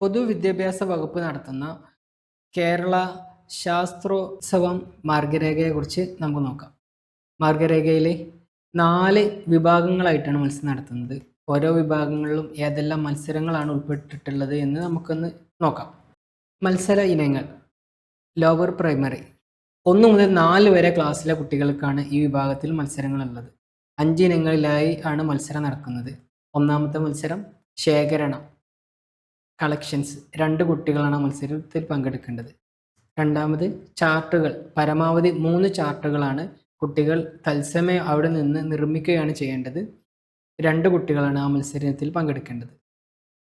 പൊതുവിദ്യാഭ്യാസ വകുപ്പ് നടത്തുന്ന കേരള ശാസ്ത്രോത്സവം മാർഗരേഖയെക്കുറിച്ച് നമുക്ക് നോക്കാം. മാർഗരേഖയിൽ 4 വിഭാഗങ്ങളായിട്ടാണ് മത്സരം നടത്തുന്നത്. ഓരോ വിഭാഗങ്ങളിലും ഏതെല്ലാം മത്സരങ്ങളാണ് ഉൾപ്പെട്ടിട്ടുള്ളത് എന്ന് നമുക്കൊന്ന് നോക്കാം. മത്സര ഇനങ്ങൾ: ലോവർ പ്രൈമറി 1 മുതൽ 4 വരെ ക്ലാസ്സിലെ കുട്ടികൾക്കാണ് ഈ വിഭാഗത്തിൽ മത്സരങ്ങളുള്ളത്. 5 ഇനങ്ങളിലായി ആണ് മത്സരം നടക്കുന്നത്. ഒന്നാമത്തെ മത്സരം ശേഖരണം, കളക്ഷൻസ്. 2 കുട്ടികളാണ് മത്സരത്തിൽ പങ്കെടുക്കേണ്ടത്. രണ്ടാമത് ചാർട്ടുകൾ, പരമാവധി 3 ചാർട്ടുകളാണ് കുട്ടികൾ തത്സമയം അവിടെ നിന്ന് നിർമ്മിക്കുകയാണ് ചെയ്യേണ്ടത്. 2 കുട്ടികളാണ് ആ മത്സരത്തിൽ പങ്കെടുക്കേണ്ടത്.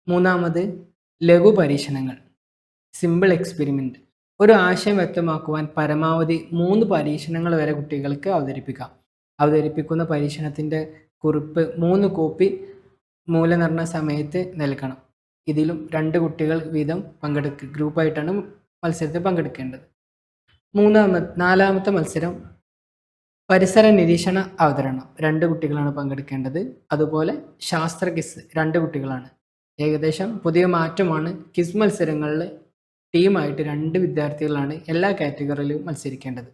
മൂന്നാമത് ലഘു പരീക്ഷണങ്ങൾ, സിമ്പിൾ എക്സ്പെരിമെൻറ്റ്. ഒരു ആശയം വ്യക്തമാക്കുവാൻ പരമാവധി 3 പരീക്ഷണങ്ങൾ വരെ കുട്ടികൾക്ക് അവതരിപ്പിക്കാം. അവതരിപ്പിക്കുന്ന പരീക്ഷണത്തിൻ്റെ കുറിപ്പ് 3 കോപ്പി മൂലനിർണ്ണയ സമയത്ത് നൽകണം. ഇതിലും 2 കുട്ടികൾ വീതം ഗ്രൂപ്പായിട്ടാണ് മത്സരത്തിൽ പങ്കെടുക്കേണ്ടത്. നാലാമത്തെ മത്സരം പരിസര നിരീക്ഷണ അവതരണം. 2 കുട്ടികളാണ് പങ്കെടുക്കേണ്ടത്. അതുപോലെ ശാസ്ത്ര ക്വിസ് 2 കുട്ടികളാണ്. ഏകദേശം പുതിയ മാറ്റമാണ്. ക്വിസ് മത്സരങ്ങളിൽ ടീമായിട്ട് 2 വിദ്യാർത്ഥികളാണ് എല്ലാ കാറ്റഗറിയിലും മത്സരിക്കേണ്ടത്.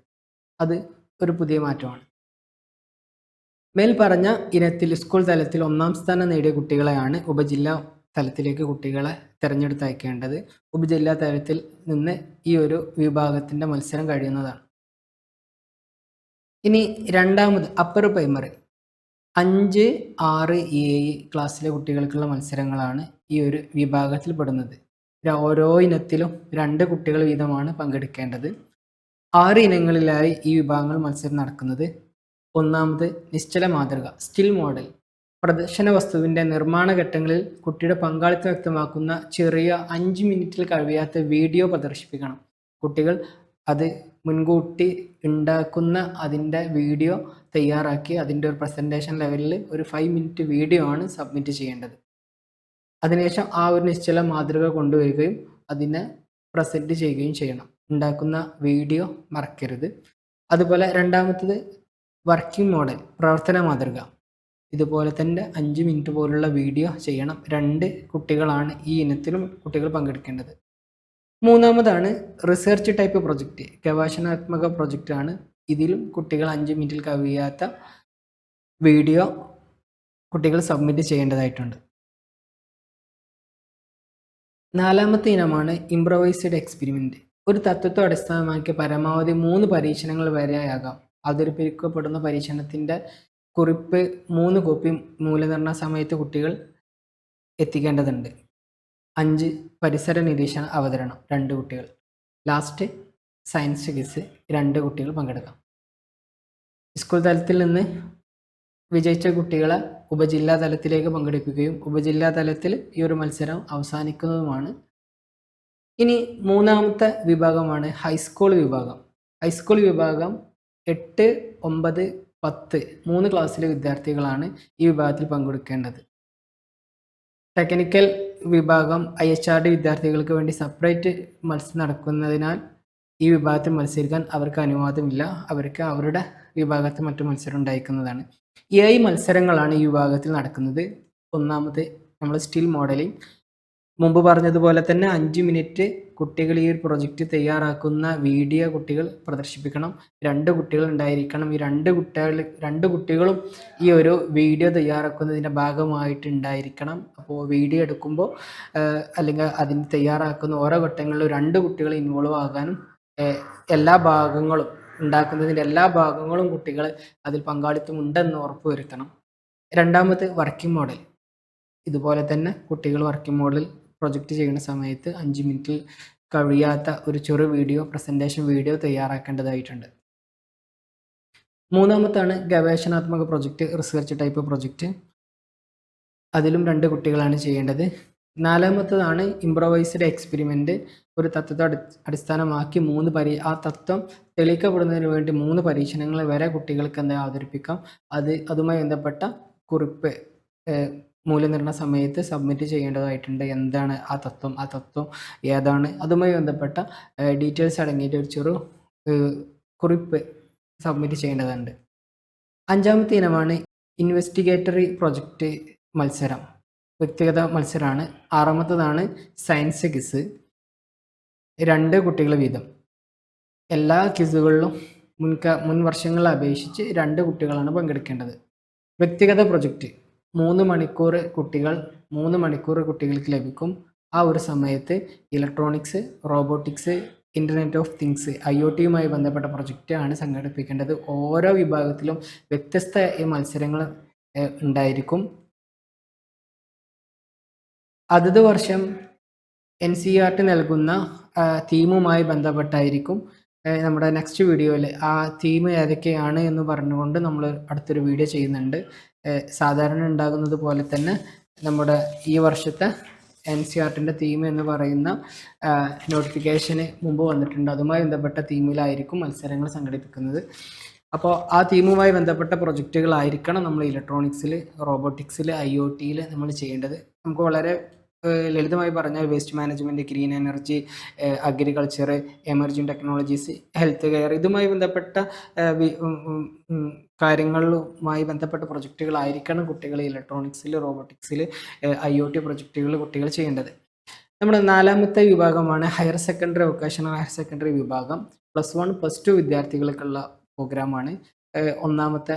അത് ഒരു പുതിയ മാറ്റമാണ്. മേൽ പറഞ്ഞ ഇനത്തിൽ സ്കൂൾ തലത്തിൽ 1ാം സ്ഥാനം നേടിയ കുട്ടികളെയാണ് ഉപജില്ലാ തലത്തിലേക്ക് കുട്ടികളെ തിരഞ്ഞെടുത്തയക്കേണ്ടത്. ഉപജില്ലാ തലത്തിൽ നിന്ന് ഈ ഒരു വിഭാഗത്തിൻ്റെ മത്സരം കഴിയുന്നതാണ്. ഇനി രണ്ടാമത് അപ്പർ പ്രൈമറി 5, 6, 7 ക്ലാസ്സിലെ കുട്ടികൾക്കുള്ള മത്സരങ്ങളാണ് ഈ ഒരു വിഭാഗത്തിൽ പെടുന്നത്. ഓരോ ഇനത്തിലും 2 കുട്ടികൾ വീതമാണ് പങ്കെടുക്കേണ്ടത്. 6 ഇനങ്ങളിലായി ഈ വിഭാഗങ്ങൾ മത്സരം നടക്കുന്നത്. ഒന്നാമത് നിശ്ചല മാതൃക, സ്റ്റിൽ മോഡൽ. പ്രദർശന വസ്തുവിൻ്റെ നിർമ്മാണ ഘട്ടങ്ങളിൽ കുട്ടിയുടെ പങ്കാളിത്തം വ്യക്തമാക്കുന്ന ചെറിയ 5 മിനിറ്റിൽ കഴിയാത്ത വീഡിയോ പ്രദർശിപ്പിക്കണം. കുട്ടികൾ അത് മുൻകൂട്ടി ഉണ്ടാക്കുന്ന അതിൻ്റെ വീഡിയോ തയ്യാറാക്കി അതിൻ്റെ ഒരു പ്രസൻറ്റേഷൻ ലെവലിൽ ഒരു 5 മിനിറ്റ് വീഡിയോ ആണ് സബ്മിറ്റ് ചെയ്യേണ്ടത്. അതിനുശേഷം ആ ഒരു നിശ്ചല മാതൃക കൊണ്ടുവരികയും അതിനെ പ്രസൻറ്റ് ചെയ്യുകയും ചെയ്യണം. ഉണ്ടാക്കുന്ന വീഡിയോ മറക്കരുത്. അതുപോലെ രണ്ടാമത്തത് വർക്കിംഗ് മോഡൽ, പ്രവർത്തന മാതൃക. ഇതുപോലെ തന്നെ 5 മിനിറ്റ് പോലുള്ള വീഡിയോ ചെയ്യണം. 2 കുട്ടികളാണ് ഈ ഇനത്തിലും കുട്ടികൾ പങ്കെടുക്കേണ്ടത്. മൂന്നാമതാണ് റിസർച്ച് ടൈപ്പ് പ്രൊജക്റ്റ്, ഗവേഷണാത്മക പ്രൊജക്റ്റാണ്. ഇതിലും കുട്ടികൾ 5 മിനിറ്റിൽ കവിയാത്ത വീഡിയോ കുട്ടികൾ സബ്മിറ്റ് ചെയ്യേണ്ടതായിട്ടുണ്ട്. നാലാമത്തെ ഇനമാണ് ഇംപ്രവൈസ്ഡ് എക്സ്പെരിമെൻറ്റ്. ഒരു തത്വത്തെ അടിസ്ഥാനമാക്കി പരമാവധി 3 പരീക്ഷണങ്ങൾ വരെയാകാം. അവതരിപ്പിക്കപ്പെടുന്ന പരീക്ഷണത്തിൻ്റെ കുറിപ്പ് 3 കോപ്പി മൂല്യനിർണ്ണയ സമയത്ത് കുട്ടികൾ എത്തിക്കേണ്ടതുണ്ട്. 5 പരിസര നിരീക്ഷണ അവതരണം 2 കുട്ടികൾ. ലാസ്റ്റ് സയൻസ് ക്വിസ് 2 കുട്ടികൾ പങ്കെടുക്കാം. സ്കൂൾ തലത്തിൽ നിന്ന് വിജയിച്ച കുട്ടികളെ ഉപജില്ലാ തലത്തിലേക്ക് പങ്കെടുപ്പിക്കുകയും ഉപജില്ലാ തലത്തിൽ ഈ ഒരു മത്സരം അവസാനിക്കുന്നതുമാണ്. ഇനി മൂന്നാമത്തെ വിഭാഗമാണ് ഹൈസ്കൂൾ വിഭാഗം. ഹൈസ്കൂൾ വിഭാഗം 8, 9, 10 3 ക്ലാസ്സിലെ വിദ്യാർത്ഥികളാണ് ഈ വിഭാഗത്തിൽ പങ്കെടുക്കേണ്ടത്. ടെക്നിക്കൽ വിഭാഗം IHRD വിദ്യാർത്ഥികൾക്ക് വേണ്ടി സെപ്പറേറ്റ് മത്സരം നടക്കുന്നതിനാൽ ഈ വിഭാഗത്തിൽ മത്സരിക്കാൻ അവർക്ക് അനുവാദമില്ല. അവർക്ക് അവരുടെ വിഭാഗത്തിൽ മറ്റു മത്സരം ഉണ്ടായിരിക്കുന്നതാണ്. 7 മത്സരങ്ങളാണ് ഈ വിഭാഗത്തിൽ നടക്കുന്നത്. ഒന്നാമത് നമ്മൾ സ്റ്റിൽ മോഡലിംഗ്. മുമ്പ് പറഞ്ഞതുപോലെ തന്നെ 5 മിനിറ്റ് കുട്ടികൾ ഈ ഒരു പ്രൊജക്റ്റ് തയ്യാറാക്കുന്ന വീഡിയോ കുട്ടികൾ പ്രദർശിപ്പിക്കണം. 2 കുട്ടികൾ ഉണ്ടായിരിക്കണം. ഈ 2 കുട്ടികളും ഈ ഒരു വീഡിയോ തയ്യാറാക്കുന്നതിൻ്റെ ഭാഗമായിട്ടുണ്ടായിരിക്കണം. അപ്പോൾ വീഡിയോ എടുക്കുമ്പോൾ അല്ലെങ്കിൽ അതിന് തയ്യാറാക്കുന്ന ഓരോ ഘട്ടങ്ങളിലും 2 കുട്ടികൾ ഇൻവോൾവ് ആകാനും എല്ലാ ഭാഗങ്ങളും ഉണ്ടാക്കുന്നതിൻ്റെ എല്ലാ ഭാഗങ്ങളും കുട്ടികൾ അതിൽ പങ്കാളിത്തം ഉണ്ടെന്ന് ഉറപ്പുവരുത്തണം. രണ്ടാമത് വർക്കിംഗ് മോഡൽ. ഇതുപോലെ തന്നെ കുട്ടികൾ വർക്കിംഗ് മോഡൽ പ്രൊജക്റ്റ് ചെയ്യുന്ന സമയത്ത് 5 മിനിറ്റിൽ കഴിയാത്ത ഒരു ചെറു വീഡിയോ, പ്രസൻറ്റേഷൻ വീഡിയോ തയ്യാറാക്കേണ്ടതായിട്ടുണ്ട്. മൂന്നാമത്താണ് ഗവേഷണാത്മക പ്രൊജക്റ്റ്, റിസർച്ച് ടൈപ്പ് പ്രൊജക്റ്റ്. അതിലും 2 കുട്ടികളാണ് ചെയ്യേണ്ടത്. നാലാമത്തതാണ് ഇംപ്രവൈസ്ഡ് എക്സ്പെരിമെൻറ്റ്. ഒരു തത്വത്തെ അടിസ്ഥാനമാക്കി ആ തത്വം തെളിയിക്കപ്പെടുന്നതിന് വേണ്ടി 3 പരീക്ഷണങ്ങൾ വരെ കുട്ടികൾക്ക് അവതരിപ്പിക്കാം. അതുമായി ബന്ധപ്പെട്ട കുറിപ്പ് മൂല്യനിർണ്ണയ സമയത്ത് സബ്മിറ്റ് ചെയ്യേണ്ടതായിട്ടുണ്ട്. എന്താണ് ആ തത്വം ഏതാണ്, അതുമായി ബന്ധപ്പെട്ട ഡീറ്റെയിൽസ് അടങ്ങിയിട്ട് ഒരു ചെറു കുറിപ്പ് സബ്മിറ്റ് ചെയ്യേണ്ടതുണ്ട്. 5ാമത്തെ ഇനമാണ് ഇൻവെസ്റ്റിഗേറ്ററി പ്രൊജക്റ്റ് മത്സരം. വ്യക്തിഗത മത്സരമാണ്. ആറാമത്തതാണ് സയൻസ് ക്വിസ്, 2 കുട്ടികൾ വീതം. എല്ലാ ക്വിസുകളിലും മുൻ വർഷങ്ങളെ അപേക്ഷിച്ച് 2 കുട്ടികളാണ് പങ്കെടുക്കേണ്ടത്. വ്യക്തിഗത പ്രൊജക്റ്റ് 3 മണിക്കൂർ കുട്ടികൾക്ക് ലഭിക്കും. ആ ഒരു സമയത്ത് electronics, robotics, internet of things, IoTയുമായി ബന്ധപ്പെട്ട പ്രൊജക്റ്റാണ് സംഘടിപ്പിക്കേണ്ടത്. ഓരോ വിഭാഗത്തിലും വ്യത്യസ്ത മത്സരങ്ങൾ ഉണ്ടായിരിക്കും. അതത് വർഷം NCERT നൽകുന്ന തീമുമായി ബന്ധപ്പെട്ടായിരിക്കും നമ്മുടെ നെക്സ്റ്റ് വീഡിയോയിൽ ആ തീം ഏതൊക്കെയാണ് എന്ന് പറഞ്ഞുകൊണ്ട് നമ്മൾ അടുത്തൊരു വീഡിയോ ചെയ്യുന്നുണ്ട്. സാധാരണ ഉണ്ടാകുന്നത് പോലെ തന്നെ നമ്മുടെ ഈ വർഷത്തെ NCERTൻ്റെ തീം എന്ന് പറയുന്ന നോട്ടിഫിക്കേഷന് മുമ്പ് വന്നിട്ടുണ്ട്. അതുമായി ബന്ധപ്പെട്ട തീമിലായിരിക്കും മത്സരങ്ങൾ സംഘടിപ്പിക്കുന്നത്. അപ്പോൾ ആ തീമുമായി ബന്ധപ്പെട്ട പ്രൊജക്റ്റുകളായിരിക്കണം നമ്മൾ ഇലക്ട്രോണിക്സിൽ, റോബോട്ടിക്സിൽ, IoTയിൽ നമ്മൾ ചെയ്യേണ്ടത്. നമുക്ക് വളരെ ലളിതമായി പറഞ്ഞാൽ waste management, green energy, agriculture, emerging technologies, health care, ഇതുമായി ബന്ധപ്പെട്ട കാര്യങ്ങളുമായി ബന്ധപ്പെട്ട പ്രൊജക്റ്റുകളായിരിക്കണം കുട്ടികൾ ഇലക്ട്രോണിക്സിൽ, റോബോട്ടിക്സിൽ, IoT പ്രൊജക്റ്റുകൾ കുട്ടികൾ ചെയ്യേണ്ടത്. നമ്മുടെ 4ാമത്തെ വിഭാഗമാണ് higher secondary, vocational higher secondary വിഭാഗം. +1, +2 വിദ്യാർത്ഥികൾക്കുള്ള പ്രോഗ്രാമാണ്. ഒന്നാമത്തെ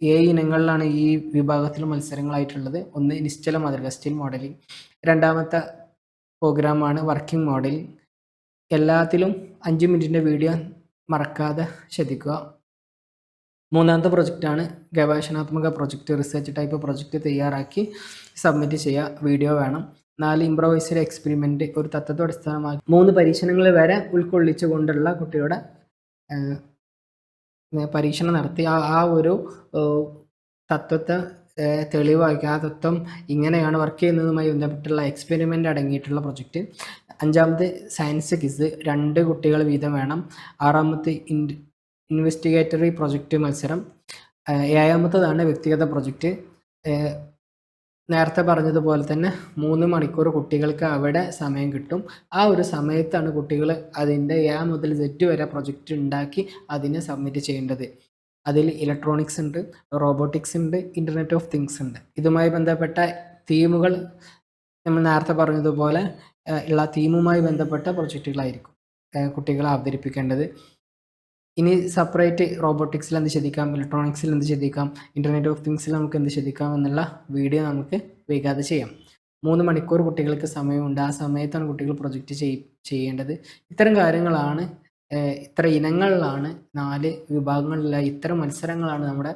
7 ഇനങ്ങളിലാണ് ഈ വിഭാഗത്തിൽ മത്സരങ്ങളായിട്ടുള്ളത്. ഒന്ന് നിശ്ചല മാതൃക, സ്റ്റിൽ മോഡലിംഗ്. 2ാമത്തെ പ്രോഗ്രാമാണ് വർക്കിംഗ് മോഡലിംഗ്. എല്ലാത്തിലും 5 മിനിറ്റിൻ്റെ വീഡിയോ മറക്കാതെ ശ്രദ്ധിക്കുക. 3ാമത്തെ പ്രൊജക്റ്റാണ് ഗവേഷണാത്മക പ്രൊജക്റ്റ്, റിസർച്ച് ടൈപ്പ് പ്രൊജക്റ്റ് തയ്യാറാക്കി സബ്മിറ്റ് ചെയ്യുക. വീഡിയോ വേണം. 4 ഇംപ്രവൈസറി എക്സ്പെരിമെൻറ്റ്, ഒരു തത്വത്തെ അടിസ്ഥാനമാക്കി 3 പരീക്ഷണങ്ങൾ വരെ ഉൾക്കൊള്ളിച്ചുകൊണ്ടുള്ള കുട്ടിയുടെ പരീക്ഷണം നടത്തി ആ ഒരു തത്വത്തെ തെളിവാക്കി, ആ തത്വം ഇങ്ങനെയാണ് വർക്ക് ചെയ്യുന്നതുമായി ബന്ധപ്പെട്ടുള്ള എക്സ്പെരിമെൻ്റ് അടങ്ങിയിട്ടുള്ള പ്രൊജക്റ്റ്. 5ാമത് സയൻസ് ക്വിസ്, 2 കുട്ടികൾ വീതം വേണം. 6ാമത്തെ ഇൻവെസ്റ്റിഗേറ്ററി പ്രൊജക്റ്റ് മത്സരം. 7ാമത്തതാണ് വ്യക്തിഗത പ്രൊജക്റ്റ്. നേരത്തെ പറഞ്ഞതുപോലെ തന്നെ 3 മണിക്കൂർ കുട്ടികൾക്ക് അവിടെ സമയം കിട്ടും. ആ ഒരു സമയത്താണ് കുട്ടികൾ അതിൻ്റെ A മുതൽ Z വരെ പ്രൊജക്റ്റ് ഉണ്ടാക്കി അതിനെ സബ്മിറ്റ് ചെയ്യേണ്ടത്. അതിൽ ഇലക്ട്രോണിക്സ് ഉണ്ട്, റോബോട്ടിക്സ് ഉണ്ട്, ഇൻ്റർനെറ്റ് ഓഫ് തിങ്സ് ഉണ്ട്. ഇതുമായി ബന്ധപ്പെട്ട തീമുകൾ നമ്മൾ നേരത്തെ പറഞ്ഞതുപോലെ ഉള്ള തീമുമായി ബന്ധപ്പെട്ട പ്രൊജക്റ്റുകളായിരിക്കും കുട്ടികൾ അവതരിപ്പിക്കേണ്ടത്. ഇനി സെപ്പറേറ്റ് റോബോട്ടിക്സിൽ എന്ത് ശ്രദ്ധിക്കാം, ഇലക്ട്രോണിക്സിൽ എന്ത് ശ്രദ്ധിക്കാം, ഇൻ്റർനെറ്റ് ഓഫ് തിങ്സിൽ നമുക്ക് എന്ത് ശ്രദ്ധിക്കാം എന്നുള്ള വീഡിയോ നമുക്ക് വൈകാതെ ചെയ്യാം. 3 മണിക്കൂർ കുട്ടികൾക്ക് സമയമുണ്ട്. ആ സമയത്താണ് കുട്ടികൾ പ്രൊജക്റ്റ് ചെയ്യേണ്ടത്. ഇത്തരം കാര്യങ്ങളാണ്, ഇത്ര ഇനങ്ങളിലാണ്, 4 വിഭാഗങ്ങളിലുള്ള ഇത്തരം മത്സരങ്ങളാണ് നമ്മുടെ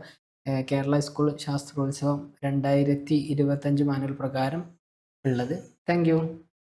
കേരള സ്കൂൾ ശാസ്ത്രോത്സവം 2025 മാനുവൽ പ്രകാരം ഉള്ളത്. Thank you.